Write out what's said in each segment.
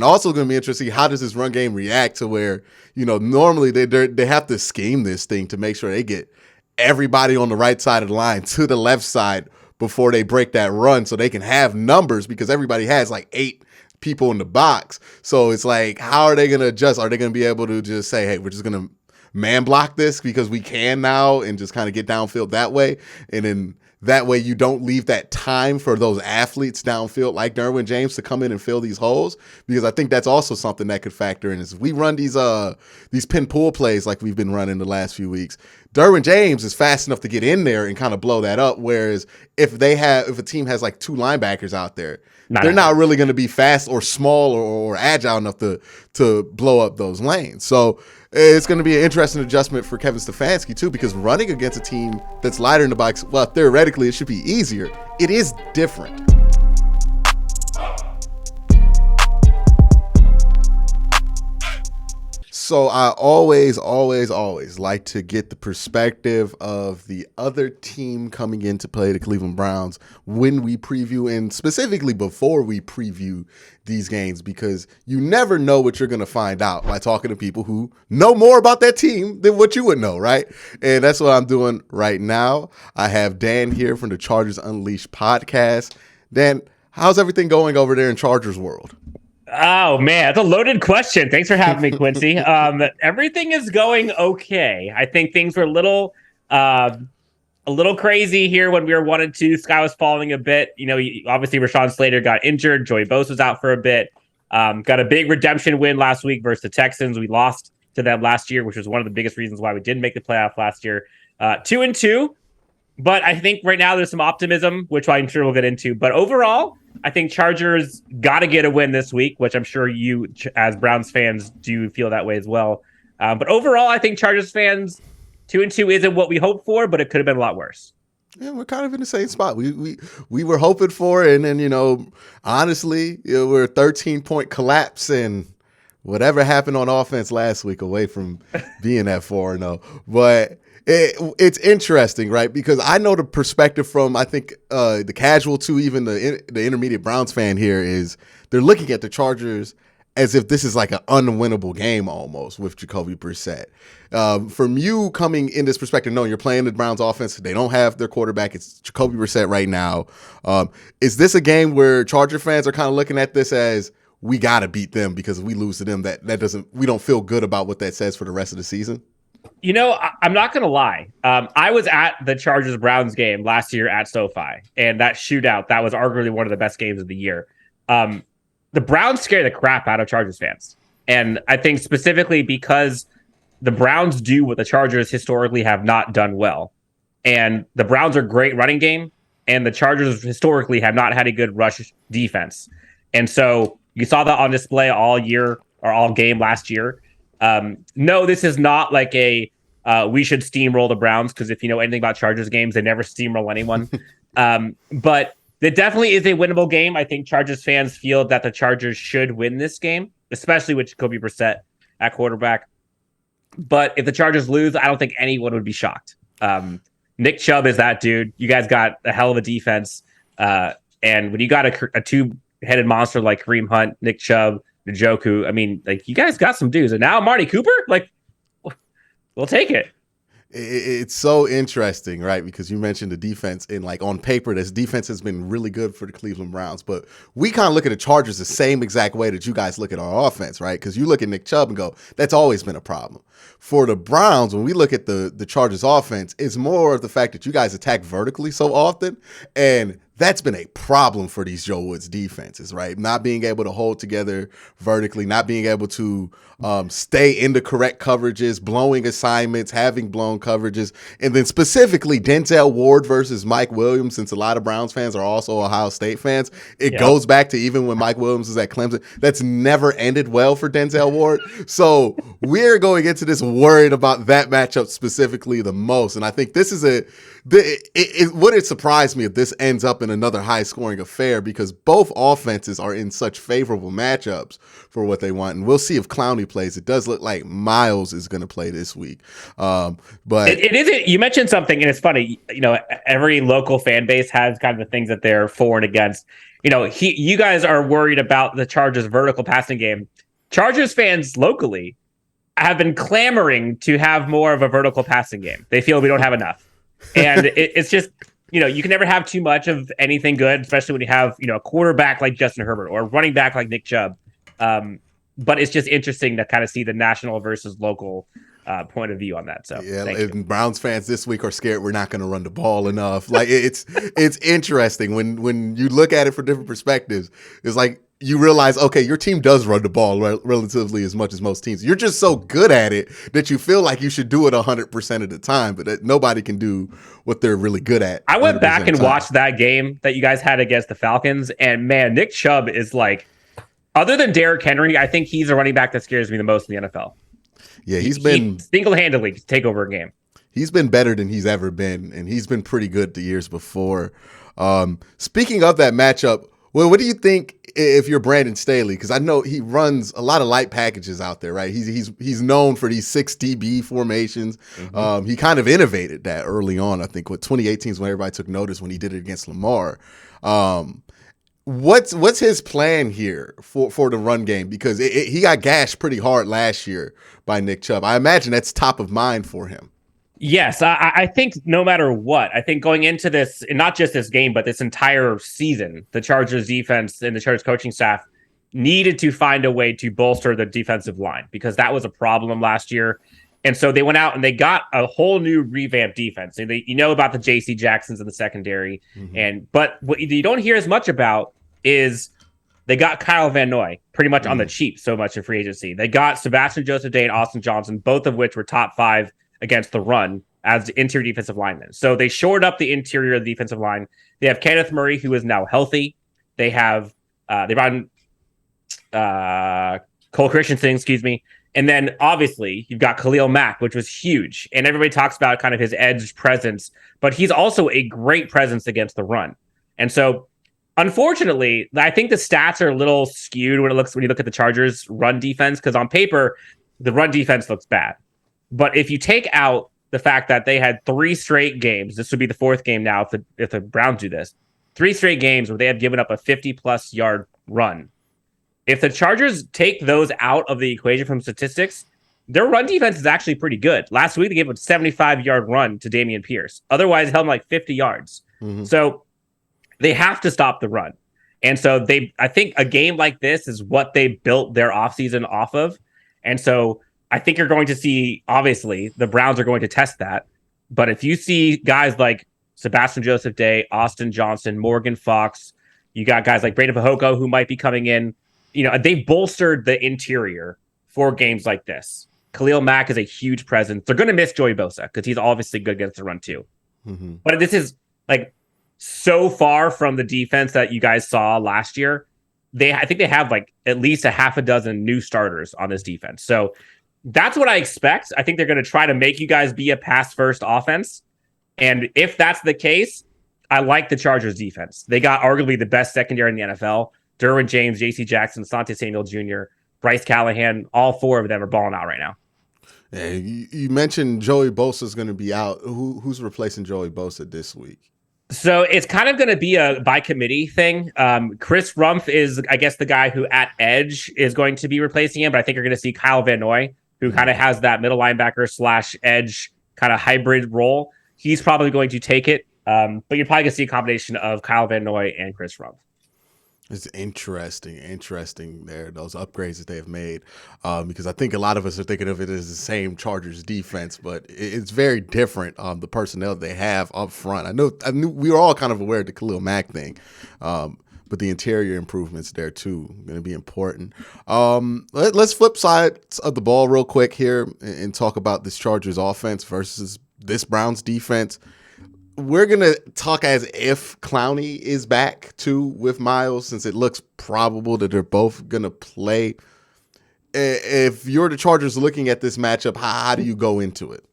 And also going to be interesting, how does this run game react to where, normally they have to scheme this thing to make sure they get everybody on the right side of the line to the left side before they break that run so they can have numbers, because everybody has like 8 people in the box. So it's like, how are they going to adjust? Are they going to be able to just say, hey, we're just going to man block this because we can now, and just kind of get downfield that way? And then that way you don't leave that time for those athletes downfield like Derwin James to come in and fill these holes, because I think that's also something that could factor in. Is if we run these pin pull plays like we've been running the last few weeks, Derwin James is fast enough to get in there and kind of blow that up. Whereas if a team has like 2 linebackers out there, they're not really going to be fast or small or agile enough to blow up those lanes. So it's going to be an interesting adjustment for Kevin Stefanski too, because running against a team that's lighter in the box, well, theoretically it should be easier. It is different. So I always like to get the perspective of the other team coming in to play the Cleveland Browns when we preview, and specifically before we preview these games, because you never know what you're going to find out by talking to people who know more about that team than what you would know, right? And that's what I'm doing right now. I have Dan here from the Chargers Unleashed podcast. Dan, how's everything going over there in Chargers world? Oh, man, that's a loaded question. Thanks for having me, Quincy. Everything is going okay. I think things were a little crazy here when we were 1-2. Sky was falling a bit. Obviously Rashawn Slater got injured. Joey Bosa was out for a bit. Got a big redemption win last week versus the Texans. We lost to them last year, which was one of the biggest reasons why we didn't make the playoff last year. 2-2. But I think right now there's some optimism, which I'm sure we'll get into. But overall, I think Chargers got to get a win this week, which I'm sure you, as Browns fans, do feel that way as well. But overall, I think Chargers fans, 2-2 isn't what we hoped for, but it could have been a lot worse. Yeah, we're kind of in the same spot. We were hoping for, and then, honestly, we're a 13-point collapse, and whatever happened on offense last week away from being that 4-0. But it's interesting, right? Because I know the perspective from, I think, the casual to even the intermediate Browns fan here is they're looking at the Chargers as if this is like an unwinnable game almost with Jacoby Brissett. From you coming in this perspective, no, you're playing the Browns offense. They don't have their quarterback. It's Jacoby Brissett right now. Is this a game where Charger fans are kind of looking at this as, we got to beat them because if we lose to them, we don't feel good about what that says for the rest of the season? I'm not going to lie. I was at the Chargers-Browns game last year at SoFi, and that shootout, that was arguably one of the best games of the year. The Browns scare the crap out of Chargers fans. And I think specifically because the Browns do what the Chargers historically have not done well. And the Browns are great running game, and the Chargers historically have not had a good rush defense. And so you saw that on display all year or all game last year. No, this is not like we should steamroll the Browns, because if you know anything about Chargers games, they never steamroll anyone. But it definitely is a winnable game. I think Chargers fans feel that the Chargers should win this game, especially with Jacoby Brissett at quarterback. But if the Chargers lose, I don't think anyone would be shocked. Nick Chubb is that dude. You guys got a hell of a defense. And when you got a two-headed monster like Kareem Hunt, Nick Chubb, Njoku, I mean, like, you guys got some dudes. And now Marty Cooper, like, we'll take it. It's so interesting, right? Because you mentioned the defense, and like on paper, this defense has been really good for the Cleveland Browns. But we kind of look at the Chargers the same exact way that you guys look at our offense, right? Because you look at Nick Chubb and go, that's always been a problem. For the Browns, when we look at the Chargers offense, it's more of the fact that you guys attack vertically so often. And that's been a problem for these Joe Woods defenses, right? Not being able to hold together vertically, not being able to stay in the correct coverages, blowing assignments, having blown coverages, and then specifically Denzel Ward versus Mike Williams, since a lot of Browns fans are also Ohio State fans. It goes back to even when Mike Williams was at Clemson. That's never ended well for Denzel Ward. So we're going into this worried about that matchup specifically the most. And I think this is would it surprise me if this ends up in been another high-scoring affair because both offenses are in such favorable matchups for what they want. And we'll see if Clowney plays. It does look like Miles is going to play this week. But it isn't. You mentioned something, and it's funny. Every local fan base has kind of the things that they're for and against. You guys are worried about the Chargers' vertical passing game. Chargers fans locally have been clamoring to have more of a vertical passing game. They feel we don't have enough. And it's just, you can never have too much of anything good, especially when you have, a quarterback like Justin Herbert or a running back like Nick Chubb. But it's just interesting to kind of see the national versus local point of view on that. So yeah, and Browns fans this week are scared we're not going to run the ball enough. Like it's interesting when you look at it from different perspectives. It's like you realize, okay, your team does run the ball relatively as much as most teams. You're just so good at it that you feel like you should do it 100% of the time, but nobody can do what they're really good at. I went back and watched that game that you guys had against the Falcons, and man, Nick Chubb is like, other than Derrick Henry, I think he's a running back that scares me the most in the NFL. Yeah, he's been single-handedly take over a game. He's been better than he's ever been, and he's been pretty good the years before. Speaking of that matchup, well, what do you think if you're Brandon Staley? Because I know he runs a lot of light packages out there, right? He's known for these 6 DB formations. Mm-hmm. He kind of innovated that early on. I think 2018 is when everybody took notice when he did it against Lamar. What's his plan here for the run game? Because he got gashed pretty hard last year by Nick Chubb. I imagine that's top of mind for him. Yes, I think no matter what, I think going into this, and not just this game, but this entire season, the Chargers defense and the Chargers coaching staff needed to find a way to bolster the defensive line because that was a problem last year. And so they went out and they got a whole new revamped defense. And about the J.C. Jacksons in the secondary. Mm-hmm. But what you don't hear as much about is they got Kyle Van Noy pretty much on the cheap so much in free agency. They got Sebastian Joseph Day and Austin Johnson, both of which were top 5 against the run as interior defensive linemen. So they shored up the interior of the defensive line. They have Kenneth Murray, who is now healthy. They have they run Cole Christensen, and then obviously you've got Khalil Mack, which was huge. And everybody talks about kind of his edge presence, but he's also a great presence against the run. And so unfortunately, I think the stats are a little skewed when you look at the Chargers run defense, because on paper, the run defense looks bad. But if you take out the fact that they had 3 straight games, this would be the 4th game now if the Browns do this, 3 straight games where they have given up a 50-plus yard run. If the Chargers take those out of the equation from statistics, their run defense is actually pretty good. Last week, they gave a 75-yard run to Dameon Pierce. Otherwise, held him like 50 yards. Mm-hmm. So they have to stop the run. And so I think a game like this is what they built their offseason off of. And so I think you're going to see, obviously, the Browns are going to test that. But if you see guys like Sebastian Joseph Day, Austin Johnson, Morgan Fox, you got guys like Brandon Fehoko who might be coming in, they bolstered the interior for games like this. Khalil Mack is a huge presence. They're going to miss Joey Bosa because he's obviously good against the run too. Mm-hmm. But this is like so far from the defense that you guys saw last year. I think they have like at least a half a dozen new starters on this defense. So that's what I expect. I think they're going to try to make you guys be a pass-first offense. And if that's the case, I like the Chargers defense. They got arguably the best secondary in the NFL. Derwin James, J.C. Jackson, Asante Samuel Jr., Bryce Callahan, all 4 of them are balling out right now. Yeah, you mentioned Joey Bosa is going to be out. Who's replacing Joey Bosa this week? So it's kind of going to be a by committee thing. Chris Rumph is, I guess, the guy who at edge is going to be replacing him. But I think you're going to see Kyle Van Noy, who kind of has that middle linebacker / edge kind of hybrid role. He's probably going to take it. But you're probably going to see a combination of Kyle Van Noy and Chris Rumph. It's interesting there, those upgrades that they have made, because I think a lot of us are thinking of it as the same Chargers defense, but it's very different, the personnel they have up front. I knew we were all kind of aware of the Khalil Mack thing, but the interior improvements there too are going to be important. Let's flip sides of the ball real quick here and talk about this Chargers offense versus this Browns defense. We're going to talk as if Clowney is back, too, with Miles, since it looks probable that they're both going to play. If you're the Chargers looking at this matchup, how do you go into it?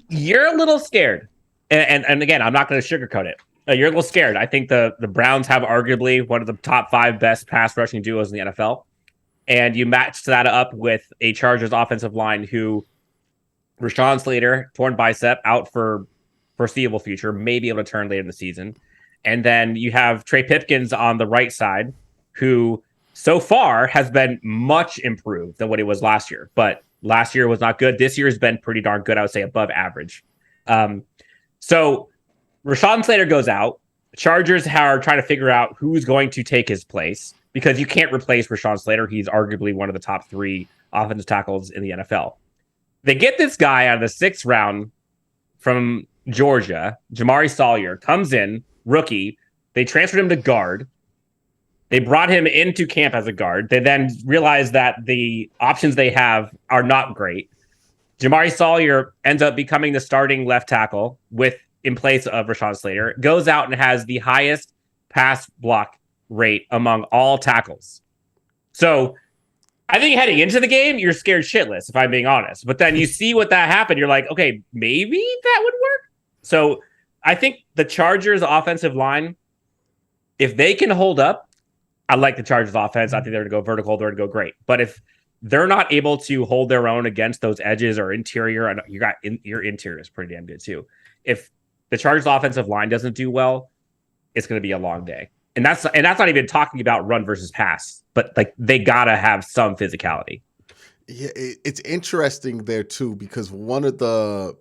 You're a little scared. And again, I'm not going to sugarcoat it. You're a little scared. I think the Browns have arguably one of the top 5 best pass rushing duos in the NFL. And you match that up with a Chargers offensive line who Rashawn Slater, torn bicep, out for foreseeable future, may be able to turn later in the season. And then you have Trey Pipkins on the right side, who so far has been much improved than what he was last year. But last year was not good. This year has been pretty darn good. I would say above average. So Rashawn Slater goes out. Chargers are trying to figure out who's going to take his place because you can't replace Rashawn Slater. He's arguably one of the top 3 offensive tackles in the NFL. They get this guy out of the 6th round from Georgia, Jamari Sawyer, comes in, rookie. They transferred him to guard. They brought him into camp as a guard. They then realized that the options they have are not great. Jamari Sawyer ends up becoming the starting left tackle in place of Rashawn Slater, goes out and has the highest pass block rate among all tackles. So I think heading into the game, you're scared shitless, if I'm being honest. But then you see what that happened. You're like, okay, maybe that would work. So I think the Chargers offensive line, if they can hold up, I like the Chargers offense. I think they're going to go vertical. They're going to go great. But if they're not able to hold their own against those edges or interior, and your interior is pretty damn good too. If the Chargers offensive line doesn't do well, it's going to be a long day. And that's not even talking about run versus pass, but like they gotta have some physicality. Yeah, it's interesting there too because one of the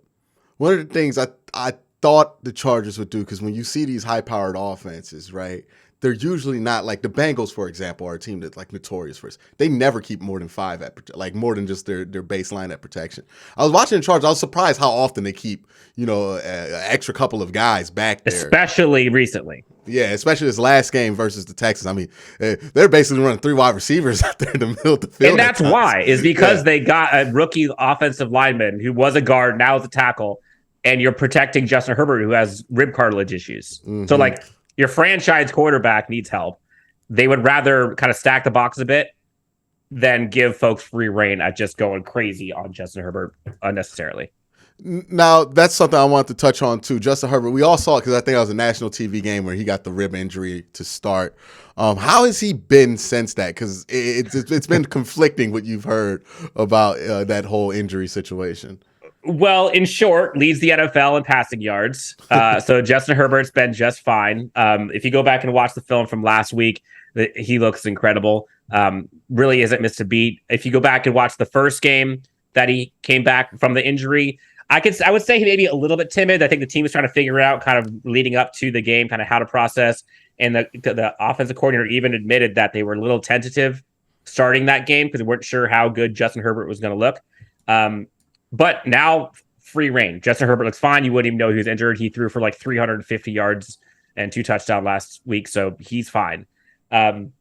things I thought the Chargers would do, because when you see these high powered offenses, right, they're usually not like the Bengals, for example, are a team that's like notorious for this. They never keep more than 5 more than just their baseline at protection. I was watching the Chargers. I was surprised how often they keep, an extra couple of guys back there. Especially recently. Yeah, especially this last game versus the Texans. I mean, they're basically running 3 wide receivers out there in the middle of the field. And that's why, is because they got a rookie offensive lineman who was a guard, now is a tackle, and you're protecting Justin Herbert, who has rib cartilage issues. Mm-hmm. So, like, your franchise quarterback needs help. They would rather kind of stack the box a bit than give folks free reign at just going crazy on Justin Herbert unnecessarily. Now, that's something I want to touch on, too. Justin Herbert, we all saw it because I think it was a national TV game where he got the rib injury to start. How has he been since that? Because it's been conflicting what you've heard about that whole injury situation. Well, in short, leads the NFL in passing yards. So Justin Herbert's been just fine. If you go back and watch the film from last week, he looks incredible. Really isn't missed a beat. If you go back and watch the first game that he came back from the injury, I would say he may be a little bit timid. I think the team was trying to figure out kind of leading up to the game, kind of how to process. And the offensive coordinator even admitted that they were a little tentative starting that game because they weren't sure how good Justin Herbert was going to look. But now, free reign. Justin Herbert looks fine. You wouldn't even know he was injured. He threw for like 350 yards and 2 touchdowns last week, so he's fine. But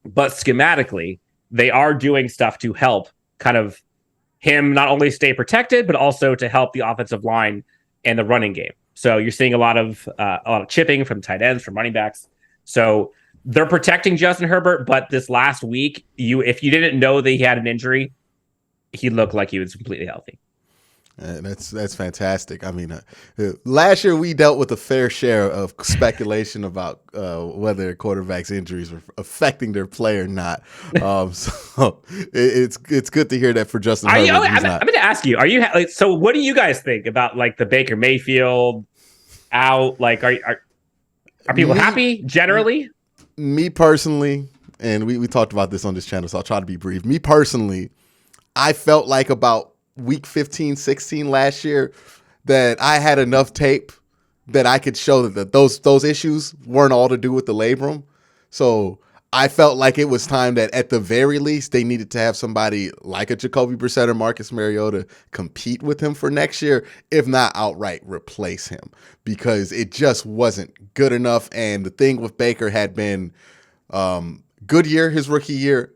schematically, they are doing stuff to help kind of him not only stay protected, but also to help the offensive line and the running game. So you're seeing a lot of chipping from tight ends, from running backs. So they're protecting Justin Herbert, but this last week, if you didn't know that he had an injury, he looked like he was completely healthy. That's fantastic. I mean, last year we dealt with a fair share of speculation about whether quarterbacks' injuries were affecting their play or not. So it's good to hear that for Justin Herbert. I'm going to ask you: so what do you guys think about like the Baker Mayfield out? Like, are people happy generally? Me personally, and we talked about this on this channel, so I'll try to be brief. Me personally, I felt like about week 15, 16 last year that I had enough tape that I could show that those issues weren't all to do with the labrum. So I felt like it was time that at the very least they needed to have somebody like a Jacoby Brissett or Marcus Mariota compete with him for next year, if not outright replace him, because it just wasn't good enough. And the thing with Baker had been good year, his rookie year.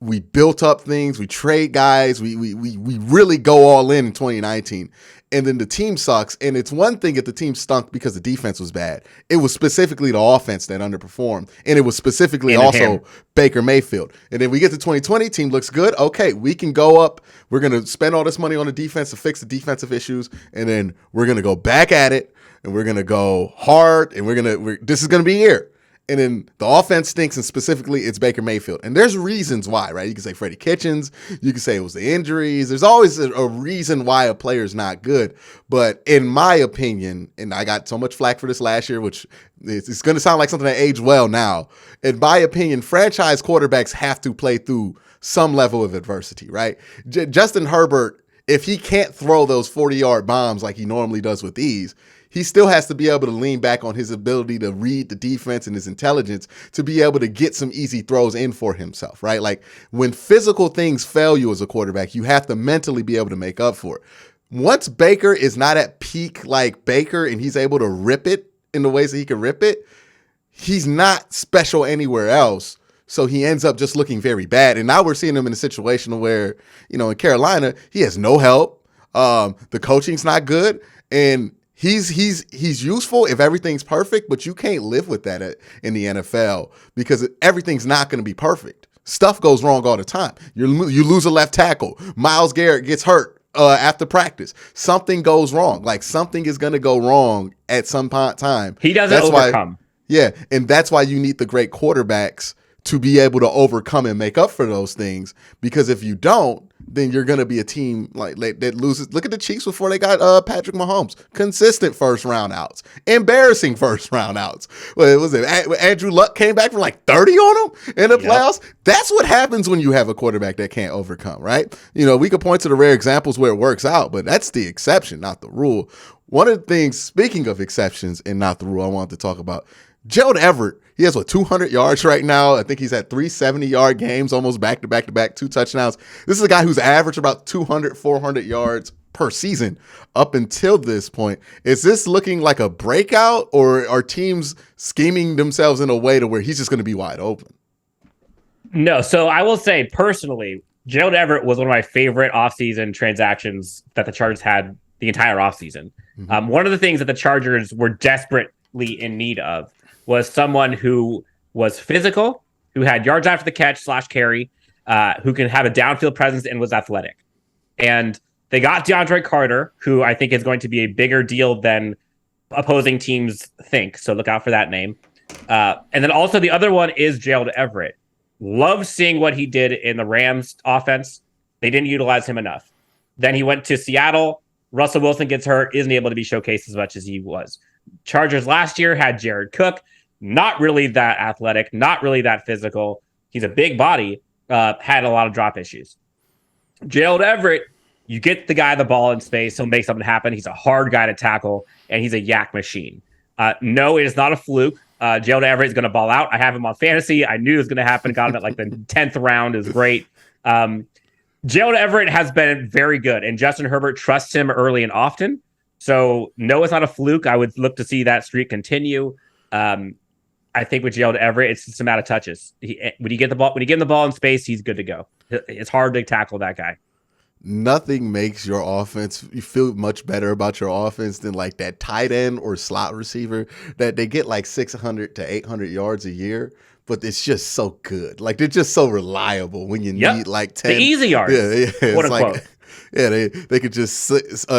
We built up things. We trade guys. We really go all in 2019. And then the team sucks. And it's one thing if the team stunk because the defense was bad. It was specifically the offense that underperformed. And it was specifically also Baker Mayfield. And then we get to 2020, team looks good. Okay, we can go up. We're going to spend all this money on the defense to fix the defensive issues. And then we're going to go back at it. and we're gonna go hard, and this is gonna be here. And then the offense stinks, and specifically it's Baker Mayfield. And there's reasons why, right? You can say Freddie Kitchens. You can say it was the injuries. There's always a reason why a player's not good. But in my opinion, and I got so much flack for this last year, which it's going to sound like something that aged well now. In my opinion, franchise quarterbacks have to play through some level of adversity, right? Justin Herbert, if he can't throw those 40-yard bombs like he normally does with ease, he still has to be able to lean back on his ability to read the defense and his intelligence to be able to get some easy throws in for himself, right? Like when physical things fail you as a quarterback, you have to mentally be able to make up for it. Once Baker is not at peak like Baker and he's able to rip it in the ways that he can rip it, he's not special anywhere else. So he ends up just looking very bad. And now we're seeing him in a situation where, in Carolina, he has no help. The coaching's not good. And He's useful if everything's perfect, but you can't live with that in the NFL because everything's not going to be perfect. Stuff goes wrong all the time. You lose a left tackle. Myles Garrett gets hurt after practice. Something goes wrong. Like something is going to go wrong at some time. He doesn't overcome. And that's why you need the great quarterbacks to be able to overcome and make up for those things. Because if you don't, then you're going to be a team like that loses. Look at the Chiefs before they got Patrick Mahomes. Consistent first round outs. Embarrassing first round outs. Well, was it Andrew Luck came back for like 30 on them in the playoffs? That's what happens when you have a quarterback that can't overcome, right? We could point to the rare examples where it works out, but that's the exception, not the rule. One of the things, speaking of exceptions and not the rule, I wanted to talk about, Gerald Everett, he has 200 yards right now. I think he's had 3 70-yard games, almost back-to-back, 2 touchdowns. This is a guy who's averaged about 200, 400 yards per season up until this point. Is this looking like a breakout, or are teams scheming themselves in a way to where he's just going to be wide open? No, so I will say personally, Gerald Everett was one of my favorite offseason transactions that the Chargers had the entire offseason. Mm-hmm. One of the things that the Chargers were desperately in need of was someone who was physical, who had yards after the catch / carry, who can have a downfield presence and was athletic. And they got DeAndre Carter, who I think is going to be a bigger deal than opposing teams think. So look out for that name. And then also the other one is Gerald Everett. Love seeing what he did in the Rams offense. They didn't utilize him enough. Then he went to Seattle. Russell Wilson gets hurt, isn't able to be showcased as much as he was. Chargers last year had Jared Cook, not really that athletic, not really that physical. He's a big body, had a lot of drop issues. Gerald Everett, you get the guy the ball in space, he'll make something happen. He's a hard guy to tackle, and he's a yak machine. No, it is not a fluke. Gerald Everett is going to ball out. I have him on fantasy. I knew it was going to happen. Got him at like the 10th round. Is great. Gerald Everett has been very good, and Justin Herbert trusts him early and often. So no, it's not a fluke. I would look to see that streak continue. I think with Gerald Everett, it's just a matter of touches. When you give him the ball in space, he's good to go. It's hard to tackle that guy. Nothing makes your offense, you feel much better about your offense than like that tight end or slot receiver that they get like 600 to 800 yards a year, but it's just so good. Like they're just so reliable when you need like 10. The easy yards. Yeah, quote unquote. Like, yeah, they could just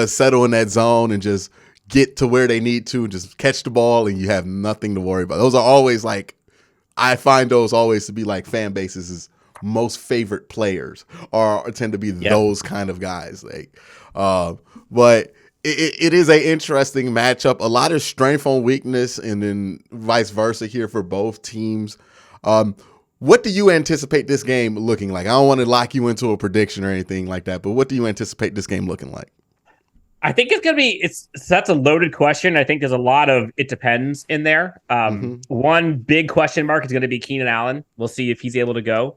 settle in that zone and just get to where they need to and just catch the ball, and you have nothing to worry about. Those are always like, I find those always to be like fan bases' most favorite players or tend to be those kind of guys. Like, but it is an interesting matchup. A lot of strength on weakness, and then vice versa here for both teams. What do you anticipate this game looking like? I don't want to lock you into a prediction or anything like that, but what do you anticipate this game looking like? I think it's going to be, that's a loaded question. I think there's a lot of, it depends in there. One big question mark is going to be Keenan Allen. We'll see if he's able to go.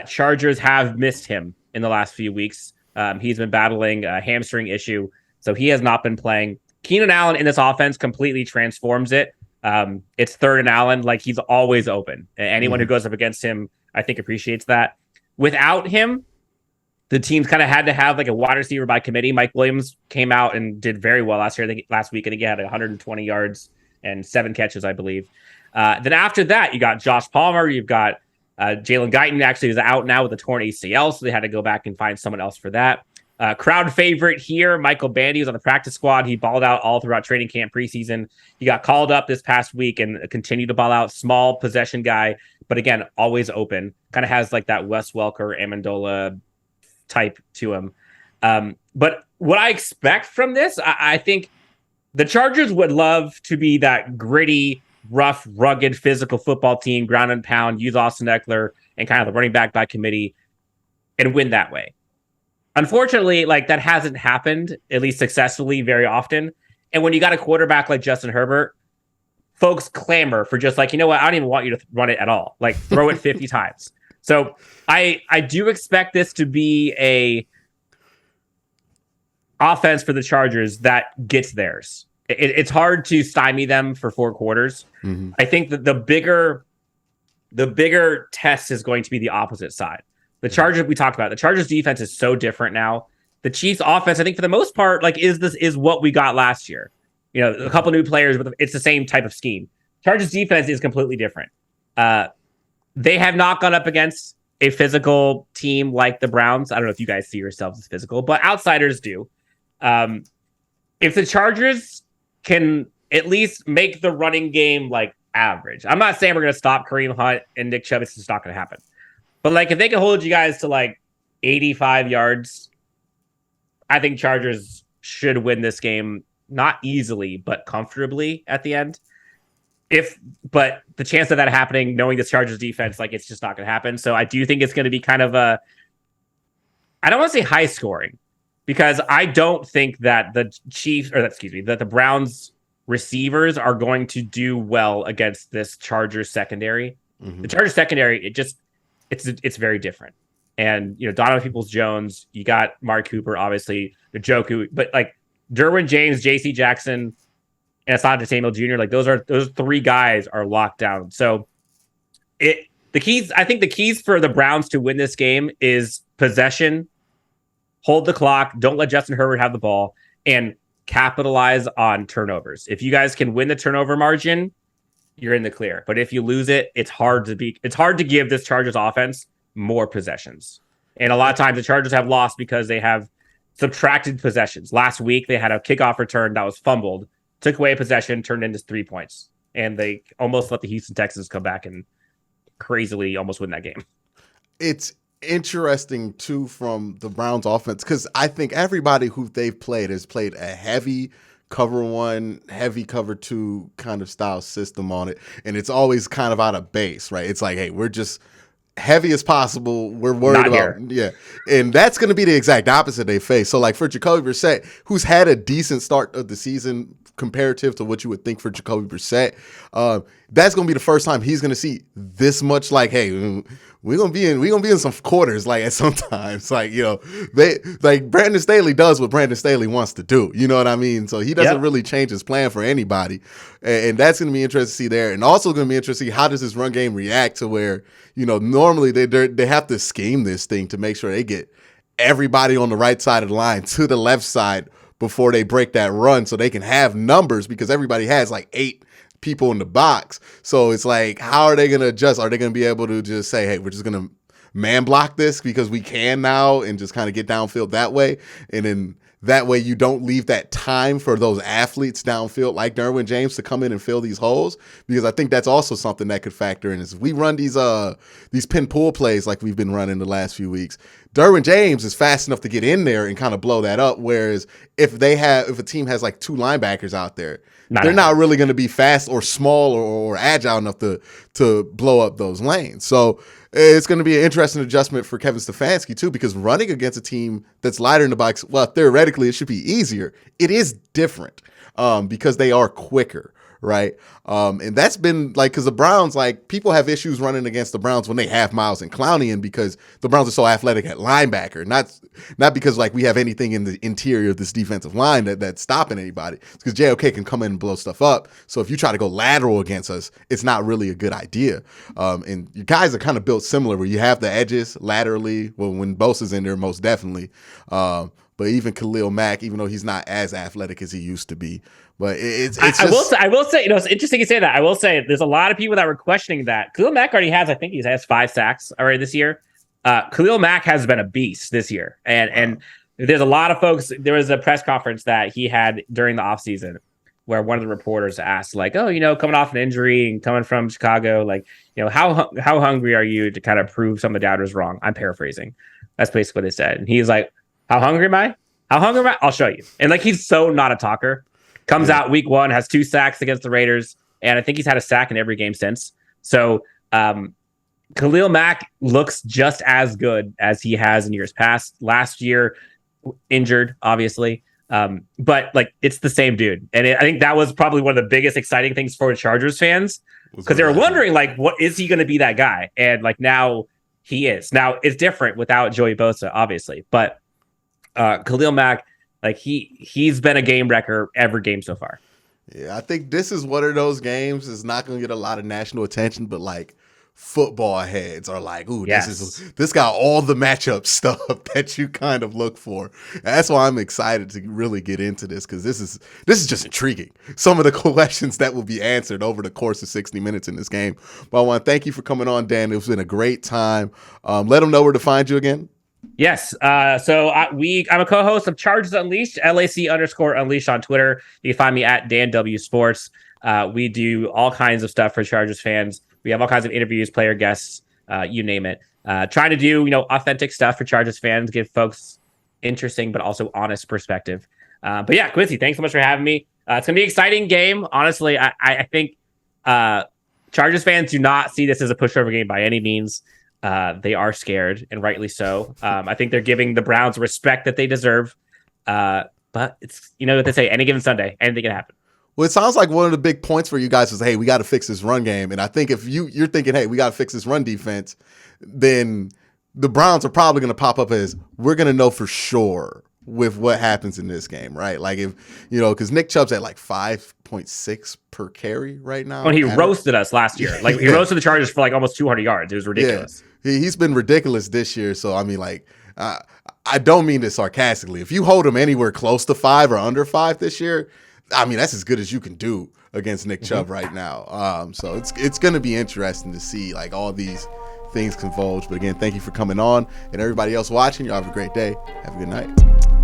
Chargers have missed him in the last few weeks. He's been battling a hamstring issue, so he has not been playing. Keenan Allen in this offense completely transforms it. It's third and Allen, like he's always open. Anyone who goes up against him, I think, appreciates that. Without him, the teams kind of had to have like a wide receiver by committee. Mike Williams came out and did very well last week. I think he had 120 yards and 7 catches, I believe. Then after that, you got Josh Palmer. You've got Jalen Guyton actually is out now with a torn ACL, so they had to go back and find someone else for that. Crowd favorite here, Michael Bandy was on the practice squad. He balled out all throughout training camp preseason. He got called up this past week and continued to ball out. Small possession guy, but again, always open. Kind of has like that Wes Welker, Amendola type to him. But what I expect from this, I think the Chargers would love to be that gritty, rough, rugged, physical football team, ground and pound, use Austin Eckler and kind of the running back by committee and win that way. Unfortunately, like that hasn't happened, at least successfully, very often. And when you got a quarterback like Justin Herbert, folks clamor for just like, you know what, I don't even want you to run it at all. Like throw it 50 times. So I do expect this to be a offense for the Chargers that gets theirs. It's hard to stymie them for 4 quarters. Mm-hmm. I think that the bigger test is going to be the opposite side. The Chargers, we talked about, the Chargers defense is so different now. The Chiefs offense, I think for the most part, like is what we got last year. You know, a couple new players, but it's the same type of scheme. Chargers defense is completely different. They have not gone up against a physical team like the Browns. I don't know if you guys see yourselves as physical, but outsiders do. If the Chargers can at least make the running game like average, I'm not saying we're going to stop Kareem Hunt and Nick Chubb. It's just not going to happen. But like if they can hold you guys to like 85 yards, I think Chargers should win this game, not easily, but comfortably at the end. But the chance of that happening, knowing this Chargers defense, like it's just not going to happen. So I do think it's going to be kind of I don't want to say high scoring, because I don't think that the that the Browns receivers are going to do well against this Chargers secondary. Mm-hmm. The Chargers secondary, it's very different. And, you know, Donovan Peoples-Jones, you got Mark Cooper, obviously, Njoku, but like Derwin James, J.C. Jackson, and Asante Samuel Jr., like those 3 guys are locked down. So I think the keys for the Browns to win this game is possession, hold the clock, don't let Justin Herbert have the ball, and capitalize on turnovers. If you guys can win the turnover margin, you're in the clear. But if you lose it, it's hard to give this Chargers offense more possessions. And a lot of times the Chargers have lost because they have subtracted possessions. Last week, they had a kickoff return that was fumbled, took away a possession, turned into 3 points. And they almost let the Houston Texans come back and crazily almost win that game. It's interesting, too, from the Browns offense, because I think everybody who they've played has played a heavy cover 1, heavy cover 2 kind of style system on it. And it's always kind of out of base, right? It's like, hey, we're just heavy as possible. We're worried about, yeah. And that's going to be the exact opposite they face. So like for Jacoby Brissett, who's had a decent start of the season comparative to what you would think for Jacoby Brissett, that's going to be the first time he's going to see this much like, hey, we're gonna be in some quarters like at sometimes, like, you know, they like Brandon Staley does what Brandon Staley wants to do, you know what I mean? So he doesn't really change his plan for anybody, and that's gonna be interesting to see there. And also gonna be interesting, how does this run game react to where, you know, normally they have to scheme this thing to make sure they get everybody on the right side of the line to the left side before they break that run, so they can have numbers, because everybody has like 8 people in the box. So it's like, how are they going to adjust? Are they going to be able to just say, hey, we're just going to man block this because we can now, and just kind of get downfield that way? And then that way you don't leave that time for those athletes downfield like Derwin James to come in and fill these holes, because I think that's also something that could factor in. Is if we run these pin pull plays like we've been running the last few weeks, Derwin James is fast enough to get in there and kind of blow that up. Whereas if a team has like 2 linebackers out there, they're not really going to be fast or small or agile enough to blow up those lanes. So it's going to be an interesting adjustment for Kevin Stefanski too, because running against a team that's lighter in the box, well, theoretically it should be easier. It is different because they are quicker. Right. And that's been like, because the Browns, like, people have issues running against the Browns when they have Miles and Clowney in, because the Browns are so athletic at linebacker, not because like we have anything in the interior of this defensive line that's stopping anybody. It's because JOK can come in and blow stuff up. So if you try to go lateral against us, it's not really a good idea. And you guys are kind of built similar, where you have the edges laterally. Well, when Bosa's in there, most definitely. But even Khalil Mack, even though he's not as athletic as he used to be, but I will say, you know, it's interesting you say that. I will say there's a lot of people that were questioning that. Khalil Mack already has, I think he has 5 sacks already this year. Khalil Mack has been a beast this year, and There's a lot of folks. There was a press conference that he had during the offseason where one of the reporters asked, like, oh, coming off an injury and coming from Chicago, like, how hungry are you to kind of prove some of the doubters wrong? I'm paraphrasing. That's basically what they said. And he's like, how hungry am I? How hungry am I? I'll show you. And like, he's so not a talker. Comes out week 1, has 2 sacks against the Raiders. And I think he's had a sack in every game since. So Khalil Mack looks just as good as he has in years past. Last year, injured, obviously. But like, it's the same dude. And I think that was probably one of the biggest exciting things for Chargers fans, because they were wondering, like, what is he going to be, that guy? And like, now he is. Now it's different without Joey Bosa, obviously, but Khalil Mack, like, he's been a game wrecker every game so far. Yeah, I think this is one of those games that's not going to get a lot of national attention, but like, football heads are like, ooh, this got all the matchup stuff that you kind of look for. And that's why I'm excited to really get into this, because this is just intriguing. Some of the questions that will be answered over the course of 60 minutes in this game. But I want to thank you for coming on, Dan. It's been a great time. Let them know where to find you again. Yes. So I'm a co-host of Chargers Unleashed, LAC_Unleashed on Twitter. You can find me at Dan W Sports. We do all kinds of stuff for Chargers fans. We have all kinds of interviews, player guests, you name it. Trying to do, authentic stuff for Chargers fans, give folks interesting but also honest perspective. But yeah, Quincy, thanks so much for having me. It's gonna be an exciting game. Honestly, I think Chargers fans do not see this as a pushover game by any means. They are scared, and rightly so. I think they're giving the Browns respect that they deserve. But it's, what they say, any given Sunday, anything can happen. Well, it sounds like one of the big points for you guys is, hey, we got to fix this run game. And I think if you're thinking, hey, we got to fix this run defense, then the Browns are probably going to pop up as, we're going to know for sure with what happens in this game, right? Like, if, because Nick Chubb's at like 5.6 per carry right now. When he roasted us last year. Like, he roasted the Chargers for like almost 200 yards. It was ridiculous. Yeah. He's been ridiculous this year. So, I mean, like, I don't mean this sarcastically. If you hold him anywhere close to 5 or under 5 this year, I mean, that's as good as you can do against Nick Chubb right now. So it's going to be interesting to see, like, all these things converge. But again, thank you for coming on, and everybody else watching. Y'all have a great day. Have a good night.